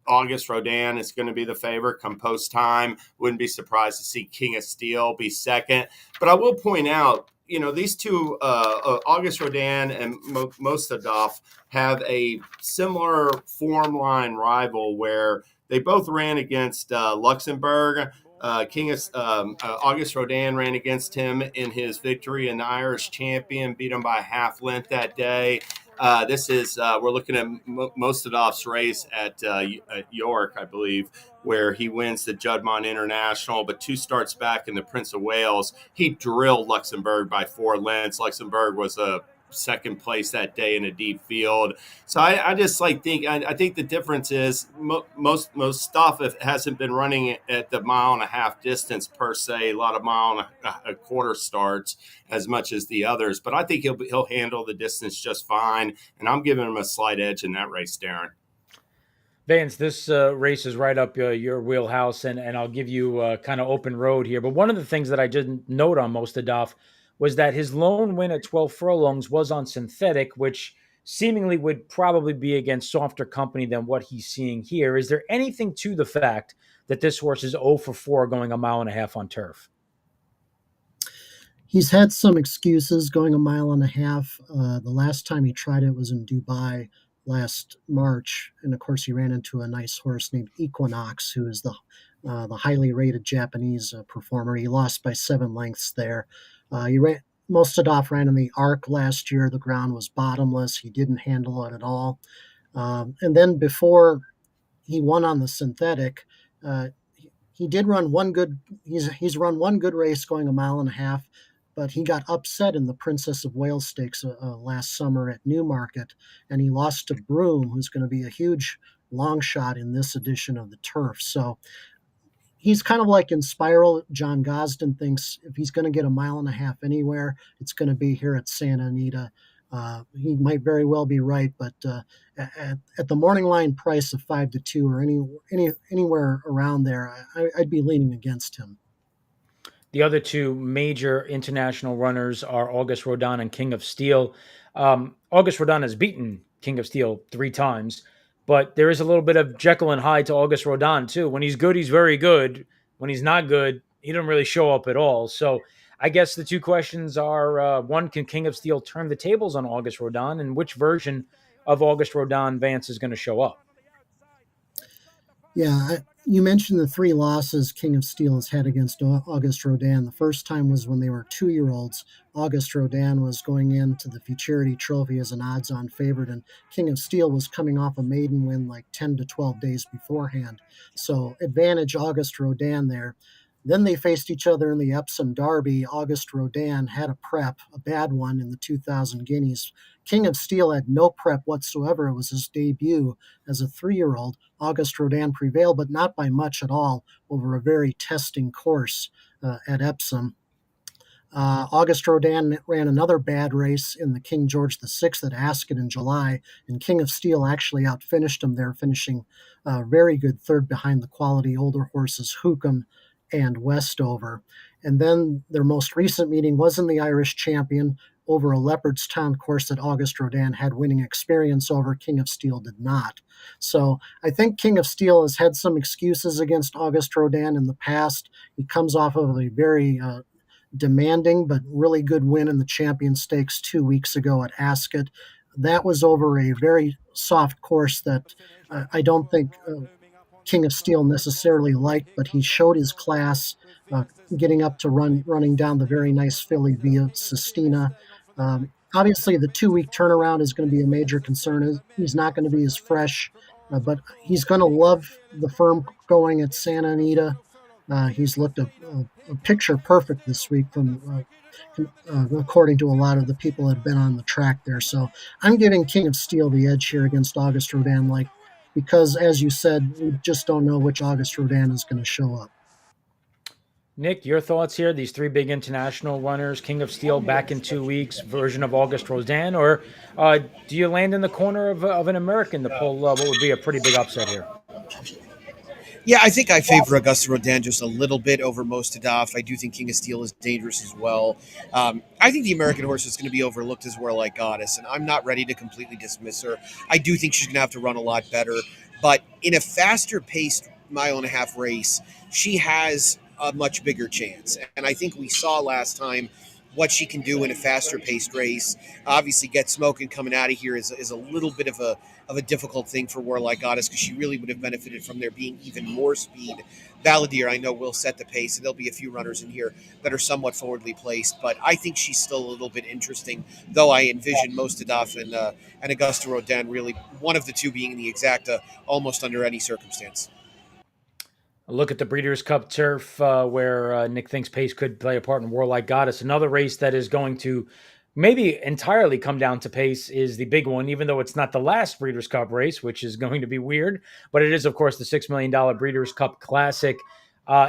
August Rodin is going to be the favorite come post time. Wouldn't be surprised to see King of Steel be second. But I will point out, these two, August Rodin and Mostadov, have a similar form line rival where they both ran against Luxembourg. August Rodin ran against him in his victory in the Irish Champion, beat him by a half length that day. We're looking at Mostadov's race at York, I believe, where he wins the Juddmonte International, but 2 starts back in the Prince of Wales, he drilled Luxembourg by 4 lengths. Luxembourg was a second place that day in a deep field. So I think the difference is most stuff hasn't been running at the mile and a half distance per se, a lot of mile and a quarter starts as much as the others, but I think he'll handle the distance just fine, and I'm giving him a slight edge in that race, Darin. Vance, this race is right up your wheelhouse, and I'll give you kind of open road here. But one of the things that I didn't note on Mostadov was that his lone win at 12 furlongs was on synthetic, which seemingly would probably be against softer company than what he's seeing here. Is there anything to the fact that this horse is 0 for 4 going a mile and a half on turf? He's had some excuses going a mile and a half. The last time he tried it was in Dubai last March, and of course he ran into a nice horse named Equinox, who is the highly rated Japanese performer. He lost by 7 lengths there. Mostadov ran in the Arc last year. The ground was bottomless. He didn't handle it at all. And then before he won on the synthetic, he did run one good. He's run one good race going a mile and a half, but he got upset in the Princess of Wales Stakes last summer at Newmarket, and he lost to Broome, who's going to be a huge long shot in this edition of the Turf. So he's kind of like in Spiral. John Gosden thinks if he's going to get a mile and a half anywhere, it's going to be here at Santa Anita. He might very well be right, but at the morning line price of 5-2 or anywhere around there, I'd be leaning against him. The other two major international runners are August Rodin and King of Steel. August Rodin has beaten King of Steel 3 times, but there is a little bit of Jekyll and Hyde to August Rodin too. When he's good, he's very good. When he's not good, he doesn't really show up at all. So I guess the two questions are: one, can King of Steel turn the tables on August Rodin, and which version of August Rodin Vance is going to show up? Yeah, you mentioned the 3 losses King of Steel has had against August Rodin. The first time was when they were 2-year-olds. August Rodin was going into the Futurity Trophy as an odds-on favorite, and King of Steel was coming off a maiden win like 10 to 12 days beforehand. So advantage August Rodin there. Then they faced each other in the Epsom Derby. August Rodin had a prep, a bad one in the 2000 Guineas. King of Steel had no prep whatsoever. It was his debut as a 3-year-old. August Rodin prevailed, but not by much at all, over a very testing course at Epsom. August Rodin ran another bad race in the King George VI at Ascot in July, and King of Steel actually outfinished him there, finishing very good third behind the quality older horses Hookham and Westover. And then their most recent meeting was in the Irish Champion over a Leopardstown course that August Rodin had winning experience over. King of Steel did not. So I think King of Steel has had some excuses against August Rodin in the past. He comes off of a very demanding but really good win in the Champion Stakes 2 weeks ago at Ascot. That was over a very soft course that I don't think King of Steel necessarily liked, but he showed his class getting up to running down the very nice filly via Sistina. Obviously, the 2-week turnaround is going to be a major concern. He's not going to be as fresh, but he's going to love the firm going at Santa Anita. He's looked a picture perfect this week from according to a lot of the people that have been on the track there. So I'm giving King of Steel the edge here against August Rodin, because, as you said, we just don't know which August Rodin is going to show up. Nick, your thoughts here? These 3 big international runners, King of Steel back in 2 weeks, version of August Rodin, or do you land in the corner of an American to pull what would be a pretty big upset here? Yeah, I think I favor Augusta Rodin just a little bit over Mostadaf. I do think King of Steel is dangerous as well. I think the American horse is going to be overlooked as War Like Goddess, and I'm not ready to completely dismiss her. I do think she's going to have to run a lot better, but in a faster-paced mile-and-a-half race, she has a much bigger chance. And I think we saw last time what she can do in a faster-paced race. Obviously, Get Smoking coming out of here is a little bit of a difficult thing for War Like Goddess, because she really would have benefited from there being even more speed. Balladeer, I know, will set the pace, and there'll be a few runners in here that are somewhat forwardly placed, but I think she's still a little bit interesting, though I envision Mostadaf and Augusta Rodin really one of the two being in the exacta almost under any circumstance. A look at the Breeders' Cup turf, where Nick thinks pace could play a part in War Like Goddess. Another race that is going to maybe entirely come down to pace is the big one, even though it's not the last Breeders' Cup race, which is going to be weird. But it is, of course, the $6 million Breeders' Cup Classic.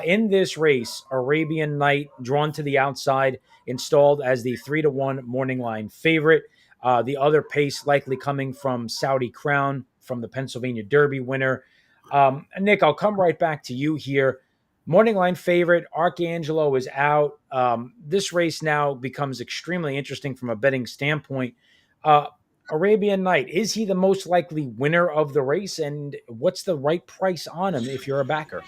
In this race, Arabian Night, drawn to the outside, installed as the 3-1 morning line favorite. The other pace likely coming from Saudi Crown, from the Pennsylvania Derby winner. Nick, I'll come right back to you here. Morning line favorite, Arcangelo is out. This race now becomes extremely interesting from a betting standpoint. Arabian Night, is he the most likely winner of the race? And what's the right price on him if you're a backer?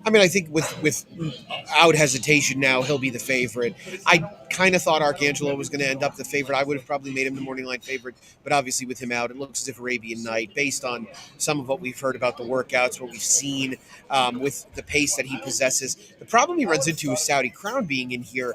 I mean, I think without hesitation now, he'll be the favorite. I kind of thought Arcangelo was going to end up the favorite. I would have probably made him the morning line favorite, but obviously with him out, it looks as if Arabian Night, based on some of what we've heard about the workouts, what we've seen with the pace that he possesses. The problem he runs into is Saudi Crown being in here.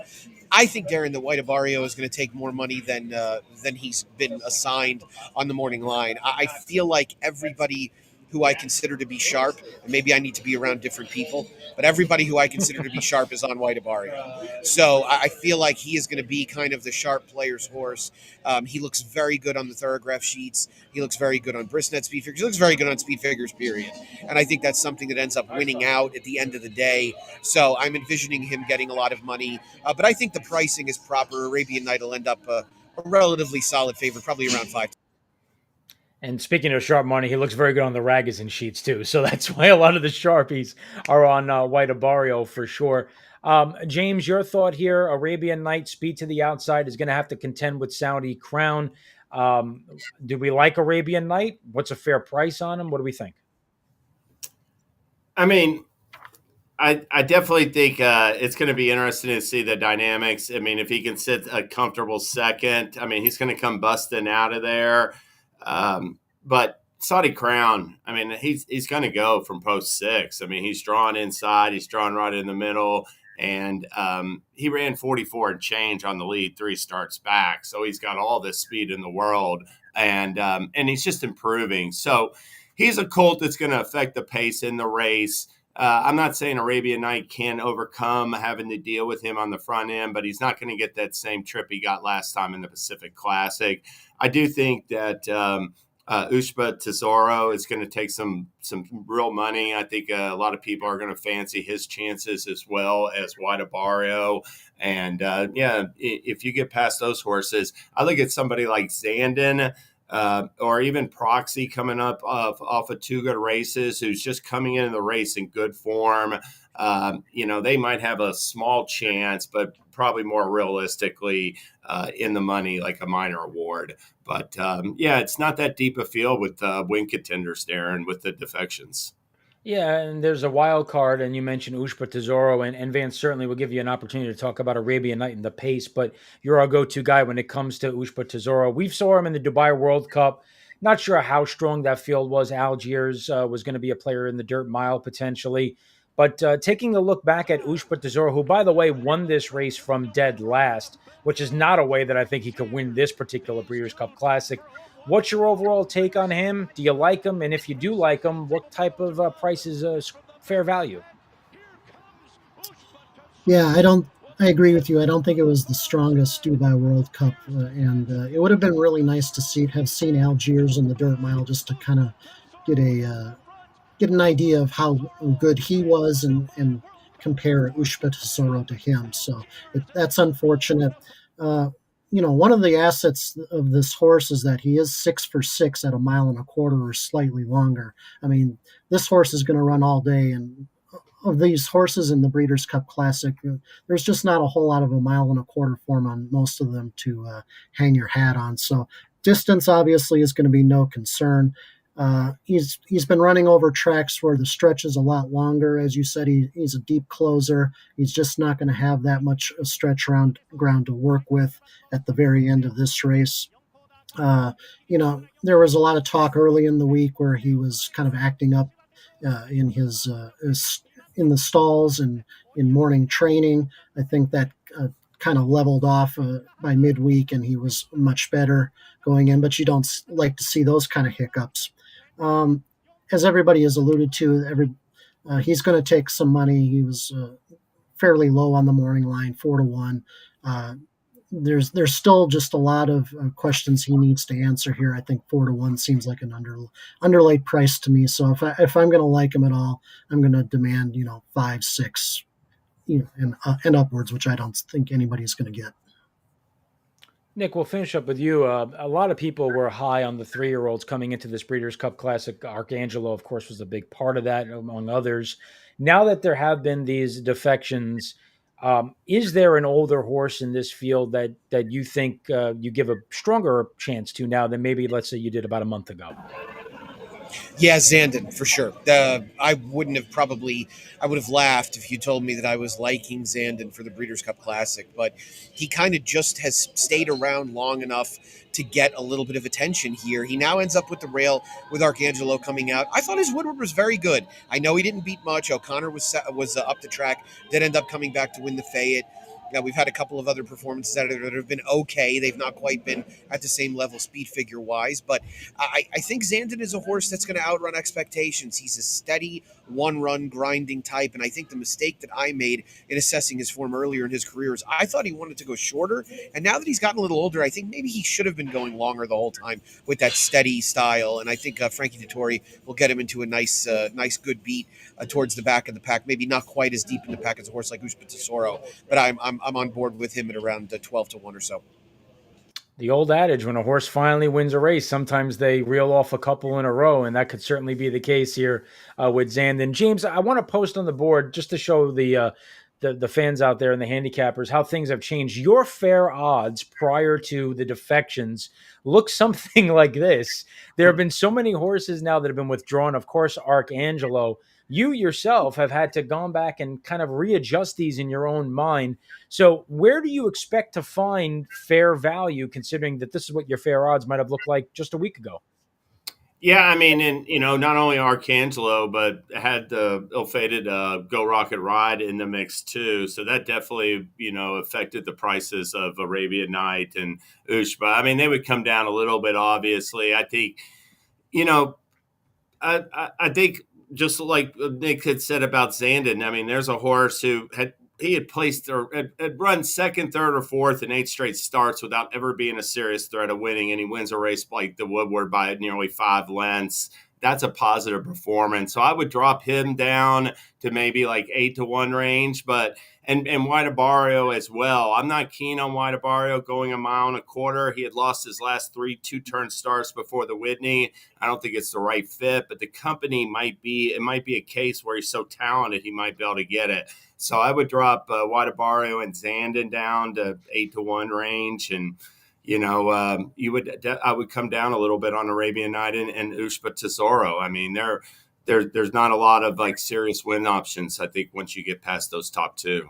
I think Darin the White Abario is going to take more money than he's been assigned on the morning line. I feel like everybody who I consider to be sharp, and maybe I need to be around different people, but everybody who I consider to be sharp is on White Abario. So I feel like he is going to be kind of the sharp player's horse. He looks very good on the Thorograph sheets. He looks very good on Bristnet speed figures. He looks very good on speed figures, period. And I think that's something that ends up winning out at the end of the day. So I'm envisioning him getting a lot of money. But I think the pricing is proper. Arabian Night will end up a relatively solid favorite, probably around 5. And speaking of sharp money, he looks very good on the Ragozin sheets too. So that's why a lot of the Sharpies are on White Abario for sure. James, your thought here: Arabian Night speed to the outside is going to have to contend with Saudi Crown. Do we like Arabian Night? What's a fair price on him? What do we think? I mean, I definitely think it's going to be interesting to see the dynamics. I mean, if he can sit a comfortable second, I mean, he's going to come busting out of there. But Saudi Crown, I mean, he's going to go from post 6. I mean, he's drawn inside, he's drawn right in the middle, and he ran 44 and change on the lead 3 starts back. So he's got all this speed in the world, and he's just improving. So he's a colt that's going to affect the pace in the race. I'm not saying Arabian Night can overcome having to deal with him on the front end, but he's not going to get that same trip he got last time in the Pacific Classic. I do think that Ushba Tesoro is going to take some real money. I think a lot of people are going to fancy his chances as well as White Abario. And if you get past those horses, I look at somebody like Zandon. Or even Proxy coming up off of 2 good races, who's just coming into the race in good form. They might have a small chance, but probably more realistically in the money, like a minor award. But it's not that deep a field with win contenders, Darin, with the defections. Yeah, and there's a wild card, and you mentioned Ushba Tesoro, and Vance certainly will give you an opportunity to talk about Arabian Night and the pace, but you're our go-to guy when it comes to Ushba Tesoro. We saw him in the Dubai World Cup. Not sure how strong that field was. Algiers was going to be a player in the dirt mile potentially. But taking a look back at Ushba Tesoro, who, by the way, won this race from dead last, which is not a way that I think he could win this particular Breeders' Cup Classic. What's your overall take on him? Do you like him? And if you do like him, what type of price is fair value? Yeah, I agree with you. I don't think it was the strongest Dubai World Cup, and it would have been really nice to have seen Algiers in the dirt mile just to kind of get an idea of how good he was and compare Ushba Tesoro to him. So that's unfortunate. One of the assets of this horse is that he is 6 for 6 at 1.25 miles or slightly longer. I mean, this horse is going to run all day, and of these horses in the Breeders' Cup Classic, there's just not a whole lot of 1.25 mile form on most of them to hang your hat on. So distance obviously is going to be no concern. He's been running over tracks where the stretch is a lot longer. As you said, he's a deep closer. He's just not going to have that much stretch around ground to work with at the very end of this race. There was a lot of talk early in the week where he was kind of acting up in in the stalls and in morning training. I think that kind of leveled off by midweek, and he was much better going in. But you don't like to see those kind of hiccups. As everybody has alluded to, he's going to take some money. He was fairly low on the morning line, 4-1. There's still just a lot of questions he needs to answer here. I think 4-1 seems like an underlaid price to me. So if I'm going to like him at all, I'm going to demand 5, 6, and upwards, which I don't think anybody's going to get. Nick, we'll finish up with you. A lot of people were high on the 3-year-olds coming into this Breeders' Cup Classic. Arcangelo, of course, was a big part of that, among others. Now that there have been these defections, is there an older horse in this field that you think you give a stronger chance to now than maybe, let's say, you did about a month ago? Yeah, Zandon, for sure. I would have laughed if you told me that I was liking Zandon for the Breeders' Cup Classic, but he kind of just has stayed around long enough to get a little bit of attention here. He now ends up with the rail with Arcangelo coming out. I thought his Woodward was very good. I know he didn't beat much. O'Connor was up the track, did end up coming back to win the Fayette. Now, we've had a couple of other performances that have been okay. They've not quite been at the same level speed figure wise, but I think Zandon is a horse that's going to outrun expectations. He's a steady, one-run grinding type, and I think the mistake that I made in assessing his form earlier in his career is I thought he wanted to go shorter, and now that he's gotten a little older, I think maybe he should have been going longer the whole time with that steady style, and I think Frankie Dettori will get him into a nice good beat towards the back of the pack, maybe not quite as deep in the pack as a horse like Ushpa Tesoro, but I'm on board with him at around 12-1 or so. The old adage, when a horse finally wins a race, sometimes they reel off a couple in a row, and that could certainly be the case here with Zandon. James, I want to post on the board just to show the fans out there and the handicappers how things have changed. Your fair odds prior to the defections look something like this. There have been so many horses now that have been withdrawn. Of course, Arcangelo. You yourself have had to go back and kind of readjust these in your own mind. So where do you expect to find fair value, considering that this is what your fair odds might have looked like just a week ago? Yeah, I mean, and not only Arcangelo, but had the ill-fated Go Rocket Ride in the mix too. So that definitely, affected the prices of Arabian Night and Ushba. I mean, they would come down a little bit, obviously. I think, I think just like Nick had said about Zandon, I mean, there's a horse who had placed or had run second, third, or fourth in 8 straight starts without ever being a serious threat of winning, and he wins a race like the Woodward by nearly 5 lengths. That's a positive performance. So I would drop him down to maybe like 8-1 range, but and White Barrio as well. I'm not keen on White Barrio going 1.25 miles. He had lost his last 3 2-turn starts before the Whitney. I don't think it's the right fit, but the company might be a case where he's so talented he might be able to get it. So I would drop White Barrio and Zandon down to 8-1 range, and I would come down a little bit on Arabian Night and Ushba Tesoro. I mean, there's not a lot of like serious win options, I think, once you get past those top 2.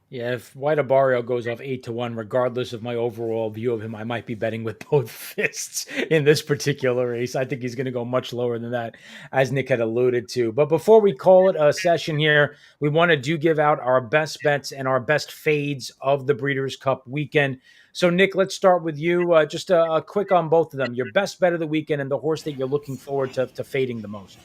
Yeah, if White Barrio goes off 8-1, regardless of my overall view of him, I might be betting with both fists in this particular race. I think he's going to go much lower than that, as Nick had alluded to. But before we call it a session here, we want to give out our best bets and our best fades of the Breeders' Cup weekend. So, Nick, let's start with you. Just a quick on both of them. Your best bet of the weekend and the horse that you're looking forward to fading the most.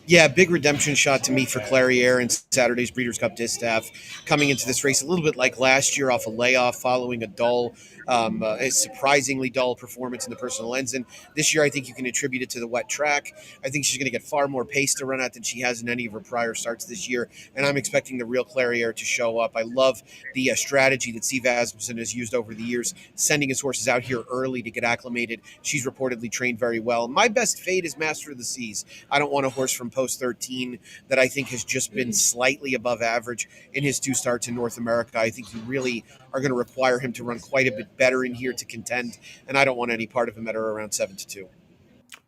Yeah, big redemption shot to me for Clariere in Saturday's Breeders' Cup Distaff, coming into this race a little bit like last year off a layoff following a surprisingly dull performance in the Personal Ensign. This year, I think you can attribute it to the wet track. I think she's going to get far more pace to run at than she has in any of her prior starts this year, and I'm expecting the real Clariere to show up. I love the strategy that Steve Asmussen has used over the years, sending his horses out here early to get acclimated. She's reportedly trained very well. My best fade is Master of the Seas. I don't want a horse from post 13 that I think has just been slightly above average in his 2 starts in North America. I think you really are going to require him to run quite a bit better in here to contend, and I don't want any part of him at or around 7-2.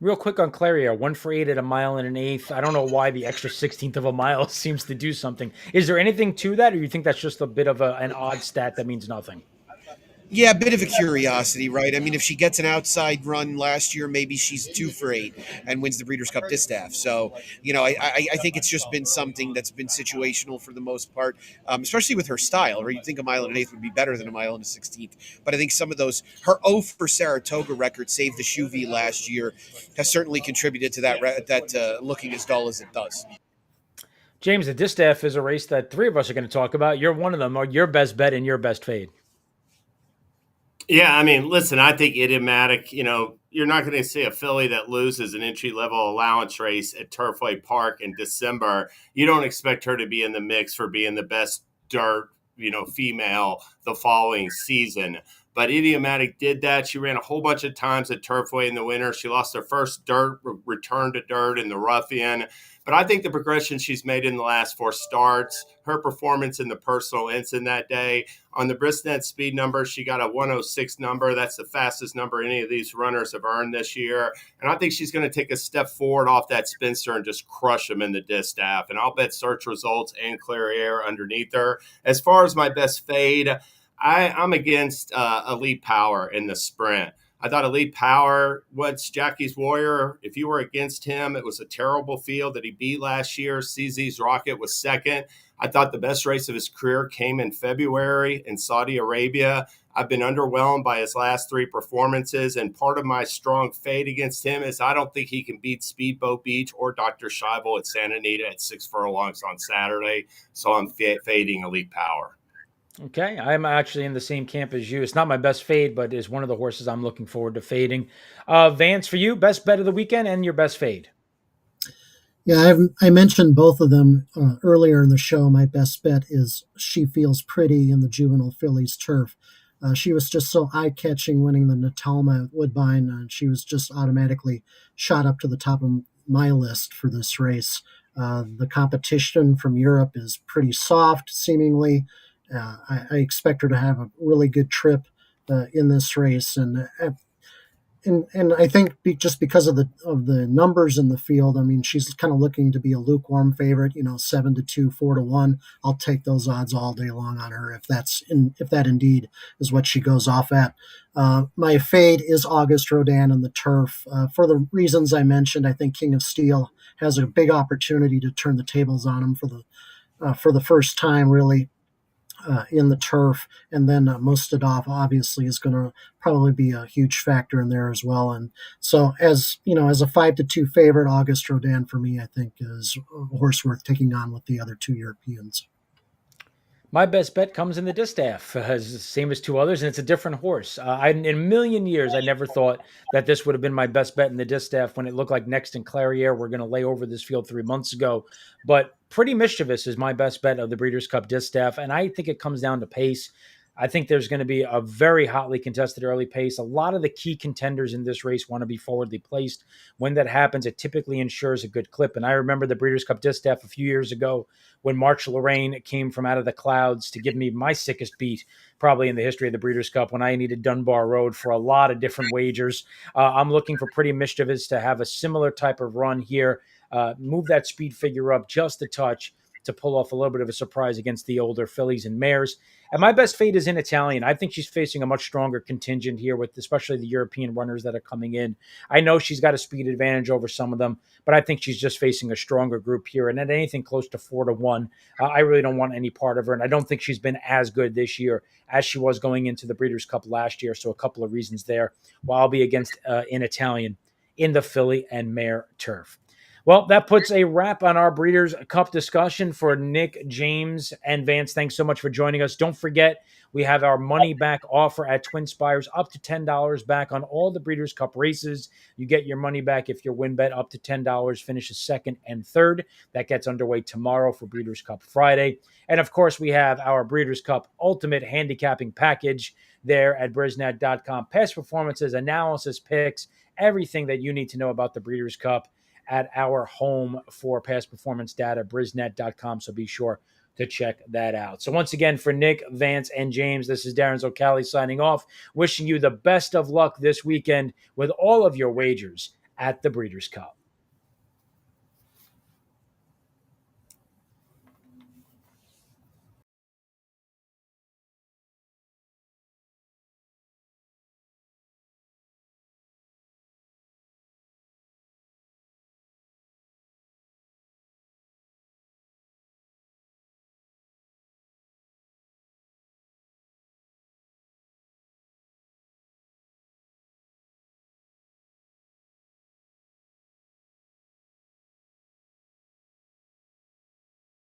Real quick on Clariere, 1 for 8 at 1 1/8 miles. I don't know why the extra 16th of a mile seems to do something. Is there anything to that, or you think that's just a bit of an odd stat that means nothing? Yeah, a bit of a curiosity, right? I mean, if she gets an outside run last year, maybe she's 2 for 8 and wins the Breeders' Cup Distaff. So, I think it's just been something that's been situational for the most part, especially with her style, right? You'd think 1 1/8 miles would be better than 1 1/16 miles. But I think some of those, her 0 for Saratoga record, save the Chuvy last year, has certainly contributed to that looking as dull as it does. James, the Distaff is a race that 3 of us are going to talk about. You're one of them. Are your best bet and your best fade? Yeah, I mean, listen, I think Idiomatic, you're not going to see a filly that loses an entry-level allowance race at Turfway Park in December. You don't expect her to be in the mix for being the best dirt, female the following season. But Idiomatic did that. She ran a whole bunch of times at Turfway in the winter. She lost her first dirt, return to dirt in the Ruffian. But I think the progression she's made in the last 4 starts, her performance in the Personal Ensign that day, on the Brisnet speed number, she got a 106 number. That's the fastest number any of these runners have earned this year. And I think she's going to take a step forward off that spinster and just crush them in the Distaff. And I'll bet Search Results and Clariere underneath her. As far as my best fade, I'm against Elite Power in the sprint. I thought Elite Power was Jackie's Warrior. If you were against him, it was a terrible field that he beat last year. CZ's Rocket was second. I thought the best race of his career came in February in Saudi Arabia. I've been underwhelmed by his last three performances, and part of my strong fade against him is I don't think he can beat Speedboat Beach or Dr. Scheibel at Santa Anita at 6 furlongs on Saturday, so I'm fading Elite Power. Okay, I'm actually in the same camp as you. It's not my best fade, but is one of the horses I'm looking forward to fading. Vance, for you, best bet of the weekend and your best fade. Yeah, I mentioned both of them earlier in the show. My best bet is She Feels Pretty in the Juvenile Fillies turf. She was just so eye-catching winning the Natalma at Woodbine. She was just automatically shot up to the top of my list for this race. The competition from Europe is pretty soft, seemingly. I expect her to have a really good trip in this race, and I think just because of the numbers in the field, I mean, she's kind of looking to be a lukewarm favorite. 7-2, 4-1. I'll take those odds all day long on her if that indeed is what she goes off at. My fade is August Rodin in the turf for the reasons I mentioned. I think King of Steel has a big opportunity to turn the tables on him for the first time, really. In the turf, and then Mustadov obviously is going to probably be a huge factor in there as well. And so, as a 5-2 favorite, August Rodin for me, I think is a horse worth taking on with the other two Europeans. My best bet comes in the distaff, same as two others, and it's a different horse. In a million years, I never thought that this would have been my best bet in the distaff when it looked like Next and Clariere were going to lay over this field 3 months ago. But Pretty Mischievous is my best bet of the Breeders' Cup distaff, and I think it comes down to pace. I think there's going to be a very hotly contested early pace. A lot of the key contenders in this race want to be forwardly placed. When that happens, it typically ensures a good clip. And I remember the Breeders' Cup distaff a few years ago when March Lorraine came from out of the clouds to give me my sickest beat, probably in the history of the Breeders' Cup, when I needed Dunbar Road for a lot of different wagers. I'm looking for Pretty Mischievous to have a similar type of run here. Move that speed figure up just a touch to pull off a little bit of a surprise against the older Fillies and Mares. And my best fade is in Italian. I think she's facing a much stronger contingent here with especially the European runners that are coming in. I know she's got a speed advantage over some of them, but I think she's just facing a stronger group here. And at anything close to 4-1, I really don't want any part of her. And I don't think she's been as good this year as she was going into the Breeders' Cup last year. So a couple of reasons there. While I'll be against in Italian in the Filly and Mare turf. Well, that puts a wrap on our Breeders' Cup discussion for Nick, James, and Vance. Thanks so much for joining us. Don't forget, we have our money back offer at TwinSpires, up to $10 back on all the Breeders' Cup races. You get your money back if your win bet up to $10 finishes second and third. That gets underway tomorrow for Breeders' Cup Friday. And of course, we have our Breeders' Cup Ultimate Handicapping Package there at Brisnet.com. Past performances, analysis, picks, everything that you need to know about the Breeders' Cup at our home for past performance data, Brisnet.com. So be sure to check that out. So once again, for Nick, Vance, and James, this is Darin Zoccali signing off, wishing you the best of luck this weekend with all of your wagers at the Breeders' Cup.